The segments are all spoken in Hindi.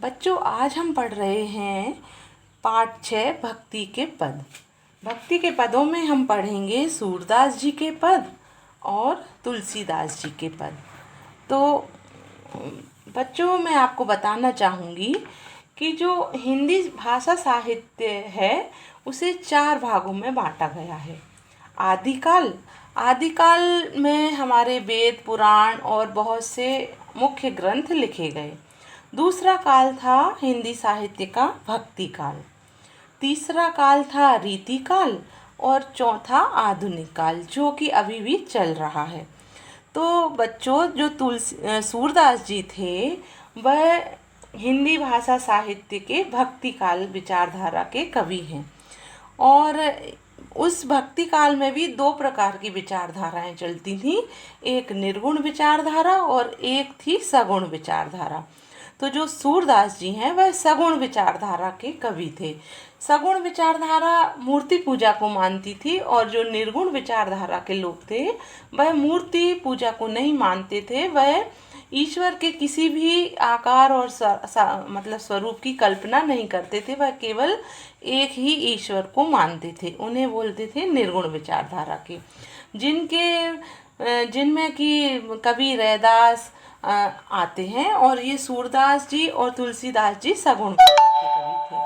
बच्चों, आज हम पढ़ रहे हैं पाठ 6 भक्ति के पद। भक्ति के पदों में हम पढ़ेंगे सूरदास जी के पद और तुलसीदास जी के पद। तो बच्चों, मैं आपको बताना चाहूँगी कि जो हिंदी भाषा साहित्य है उसे 4 भागों में बांटा गया है। आदिकाल आदिकाल में हमारे वेद पुराण और बहुत से मुख्य ग्रंथ लिखे गए। दूसरा काल था हिंदी साहित्य का भक्ति काल। तीसरा काल था रीति काल और चौथा आधुनिक काल, जो कि अभी भी चल रहा है। तो बच्चों, जो सूरदास जी थे वह हिंदी भाषा साहित्य के भक्ति काल विचारधारा के कवि हैं। और उस भक्ति काल में भी 2 प्रकार की विचारधाराएं चलती थीं, एक निर्गुण विचारधारा और एक थी सगुण विचारधारा। तो जो सूरदास जी हैं वह सगुण विचारधारा के कवि थे। सगुण विचारधारा मूर्ति पूजा को मानती थी और जो निर्गुण विचारधारा के लोग थे वह मूर्ति पूजा को नहीं मानते थे। वह ईश्वर के किसी भी आकार और मतलब स्वरूप की कल्पना नहीं करते थे। वह केवल एक ही ईश्वर को मानते थे। उन्हें बोलते थे निर्गुण विचारधारा के, जिनमें कि कवि रैदास आते हैं। और ये सूरदास जी और तुलसीदास जी सगुण के कवि थे।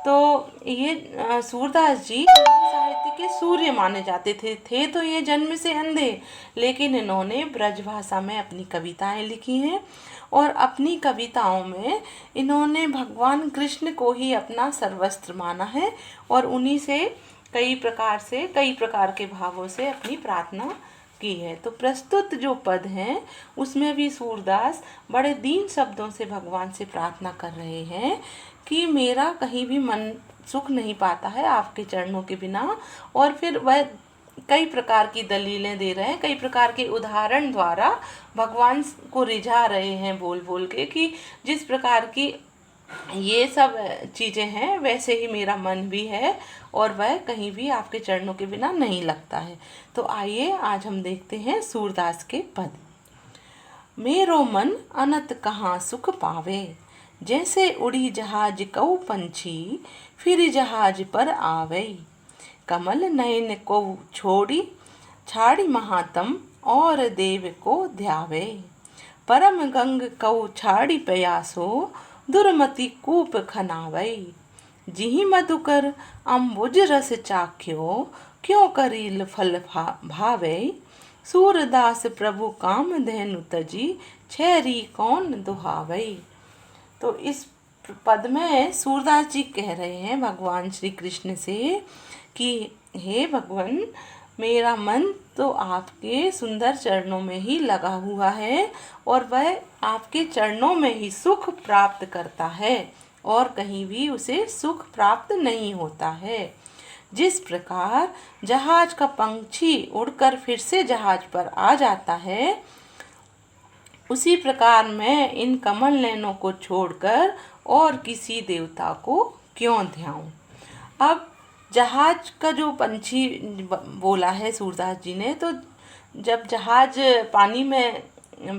तो ये सूरदास जी साहित्य के सूर्य माने जाते थे तो ये जन्म से अंधे, लेकिन इन्होंने ब्रज भाषा में अपनी कविताएं लिखी हैं और अपनी कविताओं में इन्होंने भगवान कृष्ण को ही अपना सर्वस्त्र माना है और उन्हीं से कई प्रकार के भावों से अपनी प्रार्थना की है। तो प्रस्तुत जो पद हैं उसमें भी सूरदास बड़े दीन शब्दों से भगवान से प्रार्थना कर रहे हैं कि मेरा कहीं भी मन सुख नहीं पाता है आपके चरणों के बिना। और फिर वह कई प्रकार की दलीलें दे रहे हैं, कई प्रकार के उदाहरण द्वारा भगवान को रिझा रहे हैं बोल बोल के कि जिस प्रकार की ये सब चीज़ें हैं वैसे ही मेरा मन भी है और वह कहीं भी आपके चरणों के बिना नहीं लगता है। तो आइए आज हम देखते हैं सूरदास के पद। मेरो मन अनत कहाँ सुख पावे, जैसे उड़ी जहाज कऊ पंछी, फिर जहाज पर आवे। कमल नयन को छोड़ी छाड़ी महातम, और देव को ध्यावे। परम गंग कऊ छाड़ी प्यासो, दुर्मति कूप खनावई। जिहि मधुकर अम्बुज रस चाख्यो, क्यों करील फल भावे। सूरदास प्रभु काम धेनु तजी, छैरी कौन दुहावई। तो इस पद में सूरदास जी कह रहे हैं भगवान श्री कृष्ण से कि हे भगवान, मेरा मन तो आपके सुंदर चरणों में ही लगा हुआ है और वह आपके चरणों में ही सुख प्राप्त करता है और कहीं भी उसे सुख प्राप्त नहीं होता है। जिस प्रकार जहाज का पंछी उड़कर फिर से जहाज पर आ जाता है, उसी प्रकार मैं इन कमल नयनों को छोड़कर और किसी देवता को क्यों ध्याऊं। अब जहाज का जो पंछी बोला है सूरदास जी ने, तो जब जहाज पानी में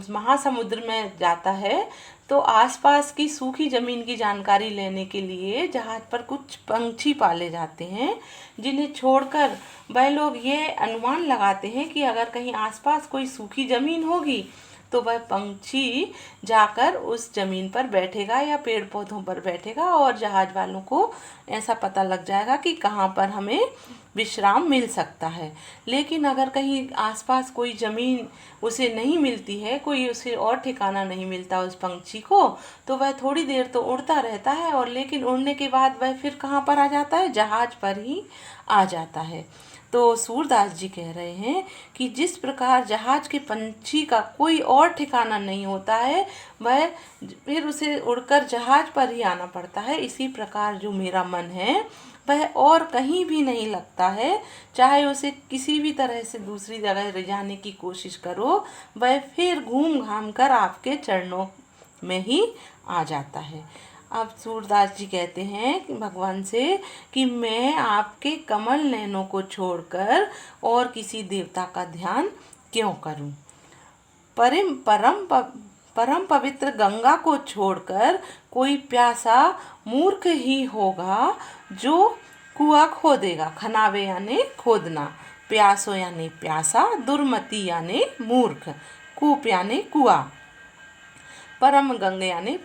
महासमुद्र में जाता है तो आसपास की सूखी ज़मीन की जानकारी लेने के लिए जहाज पर कुछ पंछी पाले जाते हैं, जिन्हें छोड़कर वह लोग ये अनुमान लगाते हैं कि अगर कहीं आसपास कोई सूखी ज़मीन होगी तो वह पंछी जाकर उस ज़मीन पर बैठेगा या पेड़ पौधों पर बैठेगा और जहाज वालों को ऐसा पता लग जाएगा कि कहाँ पर हमें विश्राम मिल सकता है। लेकिन अगर कहीं आसपास कोई ज़मीन उसे नहीं मिलती है, कोई उसे और ठिकाना नहीं मिलता उस पंछी को, तो वह थोड़ी देर तो उड़ता रहता है और लेकिन उड़ने के बाद वह फिर कहाँ पर आ जाता है, जहाज पर ही आ जाता है। तो सूरदास जी कह रहे हैं कि जिस प्रकार जहाज के पंछी का कोई और ठिकाना नहीं होता है, वह फिर उसे उड़कर जहाज पर ही आना पड़ता है, इसी प्रकार जो मेरा मन है वह और कहीं भी नहीं लगता है। चाहे उसे किसी भी तरह से दूसरी जगह ले जाने की कोशिश करो, वह फिर घूम घाम कर आपके चरणों में ही आ जाता है। अब सूरदास जी कहते हैं भगवान से कि मैं आपके कमल नयनों को छोड़कर और किसी देवता का ध्यान क्यों करूं। परम पवित्र गंगा को छोड़कर कोई प्यासा मूर्ख ही होगा जो कुआं खोदेगा। खनावे यानी खोदना, प्यासो यानी प्यासा, दुर्मति यानी मूर्ख, कूप यानी कुआं, परम गंगा यानी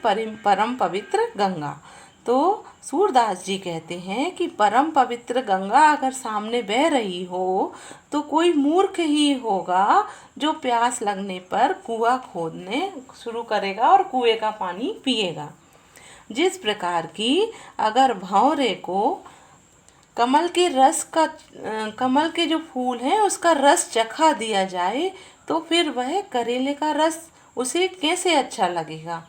परम पवित्र गंगा। तो सूरदास जी कहते हैं कि परम पवित्र गंगा अगर सामने बह रही हो तो कोई मूर्ख ही होगा जो प्यास लगने पर कुआं खोदने शुरू करेगा और कुएं का पानी पिएगा। जिस प्रकार की अगर भंवरे को कमल के जो फूल हैं उसका रस चखा दिया जाए तो फिर वह करेले का रस उसे कैसे अच्छा लगेगा।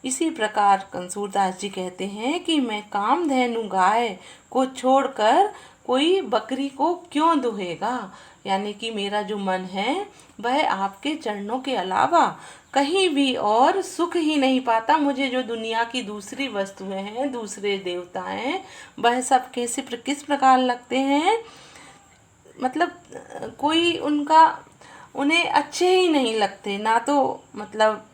इसी प्रकार सूरदास जी कहते हैं कि मैं कामधेनु गाय को छोड़कर कोई बकरी को क्यों दुहेगा, यानी कि मेरा जो मन है वह आपके चरणों के अलावा कहीं भी और सुख ही नहीं पाता। मुझे जो दुनिया की दूसरी वस्तुएं हैं, दूसरे देवता हैं, वह सब किस प्रकार लगते हैं, मतलब कोई उन्हें अच्छे ही नहीं लगते। ना तो मतलब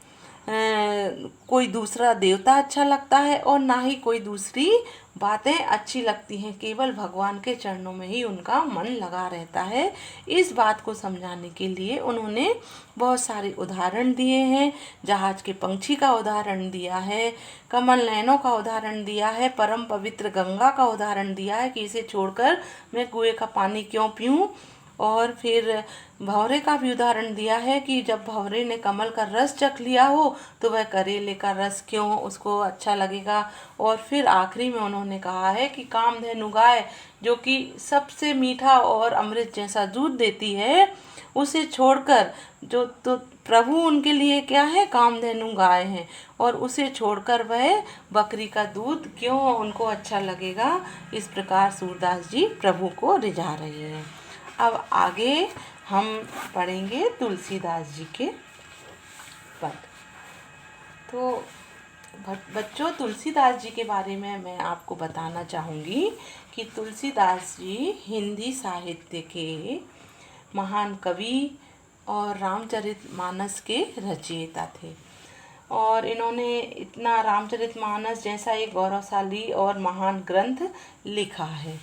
कोई दूसरा देवता अच्छा लगता है और ना ही कोई दूसरी बातें अच्छी लगती हैं। केवल भगवान के चरणों में ही उनका मन लगा रहता है। इस बात को समझाने के लिए उन्होंने बहुत सारे उदाहरण दिए हैं। जहाज के पंछी का उदाहरण दिया है, कमल नयनों का उदाहरण दिया है, परम पवित्र गंगा का उदाहरण दिया है कि इसे छोड़कर मैं कुएं का पानी क्यों पीऊं, और फिर भंवरे का भी उदाहरण दिया है कि जब भंवरे ने कमल का रस चख लिया हो तो वह करेले का रस क्यों उसको अच्छा लगेगा। और फिर आखिरी में उन्होंने कहा है कि कामधेनु गाय जो कि सबसे मीठा और अमृत जैसा दूध देती है, उसे छोड़कर जो तो प्रभु उनके लिए क्या है, कामधेनु गाय है, और उसे छोड़कर वह बकरी का दूध क्यों उनको अच्छा लगेगा। इस प्रकार सूरदास जी प्रभु को रिझा रहे हैं। अब आगे हम पढ़ेंगे तुलसीदास जी के पद। तो बच्चों, तुलसीदास जी के बारे में मैं आपको बताना चाहूँगी कि तुलसीदास जी हिंदी साहित्य के महान कवि और रामचरितमानस के रचयिता थे। और इन्होंने इतना रामचरितमानस जैसा एक गौरवशाली और महान ग्रंथ लिखा है।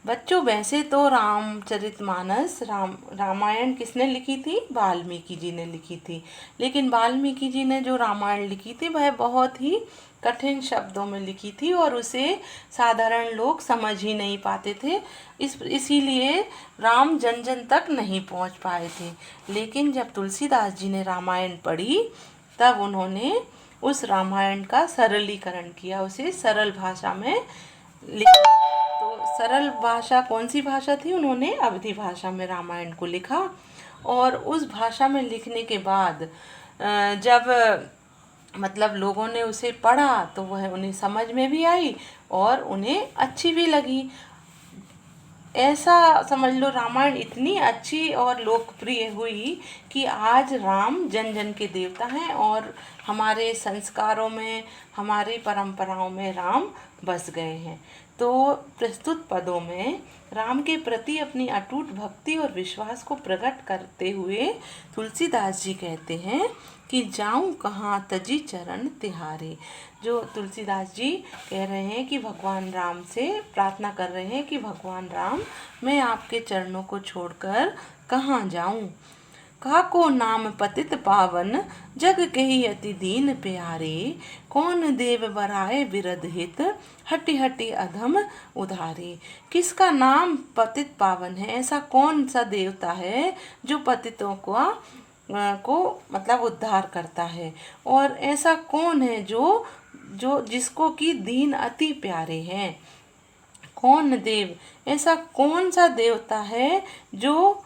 बच्चों, वैसे तो रामचरितमानस रामायण किसने लिखी थी? वाल्मीकि जी ने लिखी थी। लेकिन वाल्मीकि जी ने जो रामायण लिखी थी वह बहुत ही कठिन शब्दों में लिखी थी और उसे साधारण लोग समझ ही नहीं पाते थे। इसीलिए राम जन जन तक नहीं पहुंच पाए थे। लेकिन जब तुलसीदास जी ने रामायण पढ़ी तब उन्होंने उस रामायण का सरलीकरण किया, उसे सरल भाषा में लिखा। तो सरल भाषा कौन सी भाषा थी? उन्होंने अवधी भाषा में रामायण को लिखा। और उस भाषा में लिखने के बाद जब मतलब लोगों ने उसे पढ़ा तो वह उन्हें समझ में भी आई और उन्हें अच्छी भी लगी। ऐसा समझ लो, रामायण इतनी अच्छी और लोकप्रिय हुई कि आज राम जन जन के देवता हैं और हमारे संस्कारों में, हमारी परंपराओं में राम बस गए हैं। तो प्रस्तुत पदों में राम के प्रति अपनी अटूट भक्ति और विश्वास को प्रकट करते हुए तुलसीदास जी कहते हैं कि जाऊं कहाँ तजी चरण तिहारे। जो तुलसीदास जी कह रहे हैं कि भगवान राम से प्रार्थना कर रहे हैं कि भगवान राम, मैं आपके चरणों को छोड़कर कहाँ जाऊं। काको नाम पतित पावन जग कही अति दीन प्यारे, कौन देव बराए विरध हित हटि हटि अधम उधारे। किसका नाम पतित पावन है? ऐसा कौन सा देवता है जो पतितों को मतलब उद्धार करता है? और ऐसा कौन है जो जिसको कि दीन अति प्यारे हैं? कौन देव, ऐसा कौन सा देवता है जो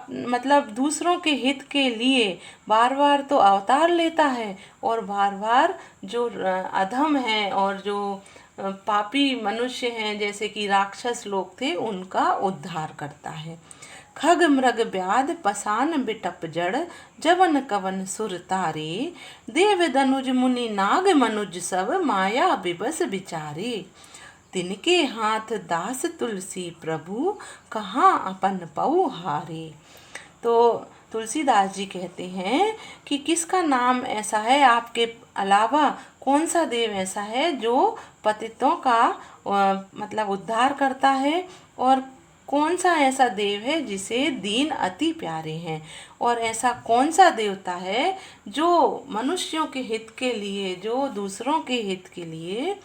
मतलब दूसरों के हित के लिए बार बार तो अवतार लेता है और बार बार जो अधम हैं और जो पापी मनुष्य हैं, जैसे कि राक्षस लोग थे, उनका उद्धार करता है। खग मृग व्याध पसान बिटप जड़ जवन कवन सुर तारे, देव दनुज मुनि नाग मनुज सब माया बिबस बिचारे। तिनके हाथ दास तुलसी प्रभु कहाँ अपन पऊ हारे। तो तुलसीदास जी कहते हैं कि किसका नाम ऐसा है आपके अलावा, कौन सा देव ऐसा है जो पतितों का मतलब उद्धार करता है, और कौन सा ऐसा देव है जिसे दीन अति प्यारे हैं, और ऐसा कौन सा देवता है जो मनुष्यों के हित के लिए, जो दूसरों के हित के लिए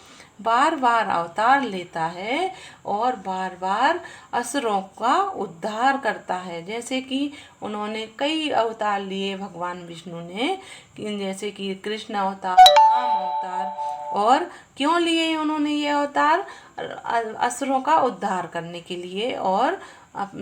बार बार अवतार लेता है और बार बार असुरों का उद्धार करता है। जैसे कि उन्होंने कई अवतार लिए भगवान विष्णु ने, जैसे कि कृष्ण अवतार, राम अवतार। और क्यों लिए उन्होंने ये अवतार? असुरों का उद्धार करने के लिए, और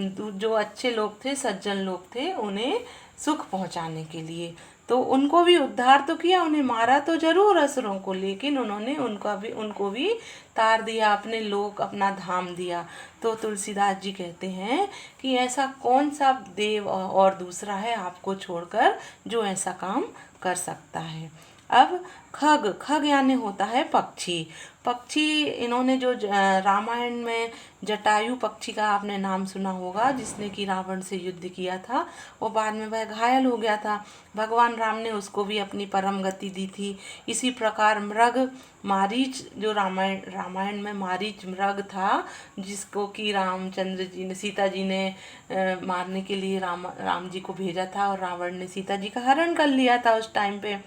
जो अच्छे लोग थे, सज्जन लोग थे, उन्हें सुख पहुंचाने के लिए। तो उनको भी उद्धार तो किया, उन्हें मारा तो जरूर असुरों को, लेकिन उन्होंने उनको भी तार दिया, अपने लोक, अपना धाम दिया। तो तुलसीदास जी कहते हैं कि ऐसा कौन सा देव और दूसरा है आपको छोड़कर जो ऐसा काम कर सकता है। अब खग, खग यानी होता है पक्षी। पक्षी, इन्होंने जो रामायण में जटायु पक्षी का आपने नाम सुना होगा, जिसने कि रावण से युद्ध किया था, वो बाद में वह घायल हो गया था, भगवान राम ने उसको भी अपनी परम गति दी थी। इसी प्रकार मृग, मारीच, जो रामायण में मारीच मृग था, जिसको कि रामचंद्र जी ने, सीता जी ने मारने के लिए राम जी को भेजा था, और रावण ने सीता जी का हरण कर लिया था उस टाइम पे।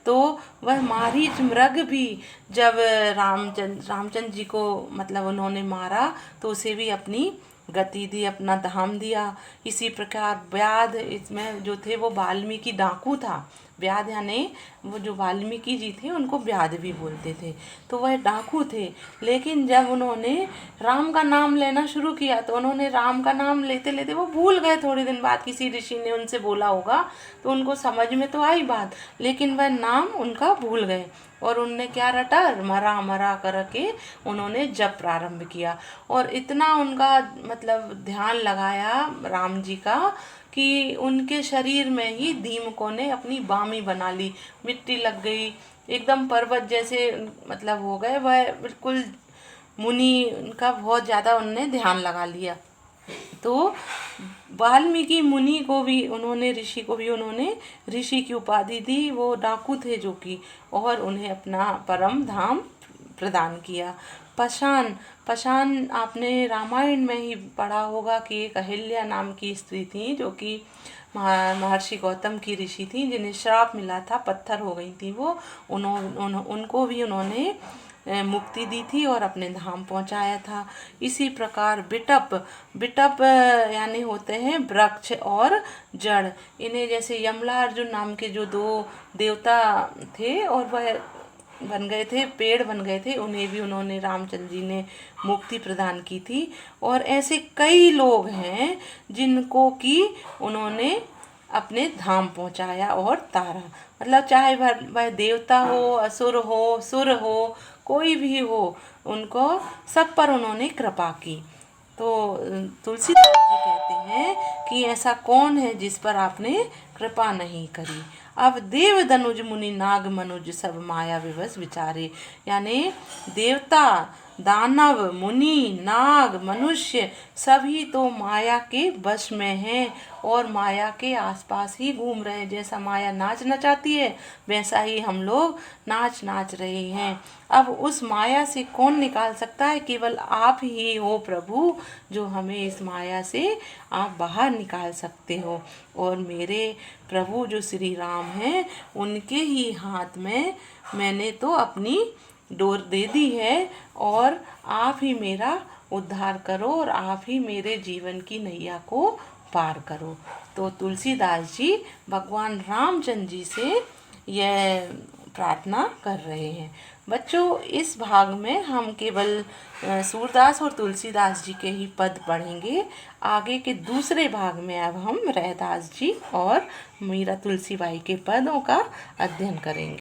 तो वह मारीच मृग भी जब रामचंद्र जी को मतलब उन्होंने मारा, तो उसे भी अपनी गति दी, अपना धाम दिया। इसी प्रकार व्याध, इसमें जो थे वो वाल्मीकि डाकू था। व्याध यानी वो जो वाल्मीकि जी थे उनको व्याध भी बोलते थे, तो वह डाकू थे। लेकिन जब उन्होंने राम का नाम लेना शुरू किया, तो उन्होंने राम का नाम लेते लेते वो भूल गए। थोड़े दिन बाद किसी ऋषि ने उनसे बोला होगा, तो उनको समझ में तो आई बात, लेकिन वह नाम उनका भूल गए, और उनने क्या रटा, मरा मरा करके उन्होंने जप प्रारंभ किया। और इतना उनका मतलब ध्यान लगाया राम जी का, कि उनके शरीर में ही दीमकों ने अपनी बामी बना ली, मिट्टी लग गई, एकदम पर्वत जैसे मतलब हो गए, वह बिल्कुल मुनि, उनका बहुत ज़्यादा उनने ध्यान लगा लिया। तो वाल्मीकि मुनि को भी उन्होंने, ऋषि को भी उन्होंने ऋषि की उपाधि दी, वो डाकू थे जो कि, और उन्हें अपना परम धाम प्रदान किया। पाषाण, पाषाण आपने रामायण में ही पढ़ा होगा कि एक अहिल्या नाम की स्त्री थी, जो कि महर्षि गौतम की ऋषि थी, जिन्हें श्राप मिला था, पत्थर हो गई थी वो। उनको भी उन्होंने मुक्ति दी थी और अपने धाम पहुंचाया था। इसी प्रकार बिटप, बिटप यानी होते हैं वृक्ष और जड़। इन्हें जैसे यमला अर्जुन नाम के जो दो देवता थे, और वह बन गए थे, पेड़ बन गए थे, उन्हें भी उन्होंने, रामचंद्र जी ने मुक्ति प्रदान की थी। और ऐसे कई लोग हैं जिनको कि उन्होंने अपने धाम पहुंचाया और तारा। मतलब चाहे वह देवता हो, असुर हो, सुर हो, कोई भी हो, उनको सब पर उन्होंने कृपा की। तो तुलसीदास जी कहते हैं कि ऐसा कौन है जिस पर आपने कृपा नहीं करी। अब देव दनुज मुनि नाग मनुज सब माया विवश विचारे, यानी देवता, दानव, मुनि, नाग, मनुष्य सभी तो माया के वश में हैं और माया के आसपास ही घूम रहे हैं। जैसा माया नाच नचाती है, वैसा ही हम लोग नाच नाच रहे हैं। अब उस माया से कौन निकाल सकता है? केवल आप ही हो प्रभु, जो हमें इस माया से आप बाहर निकाल सकते हो। और मेरे प्रभु जो श्री राम हैं, उनके ही हाथ में मैंने तो अपनी डोर दे दी है, और आप ही मेरा उद्धार करो, और आप ही मेरे जीवन की नैया को पार करो। तो तुलसीदास जी भगवान रामचंद्र जी से यह प्रार्थना कर रहे हैं। बच्चों, इस भाग में हम केवल सूरदास और तुलसीदास जी के ही पद पढ़ेंगे। आगे के दूसरे भाग में अब हम रैदास जी और मीरा तुलसीबाई के पदों का अध्ययन करेंगे।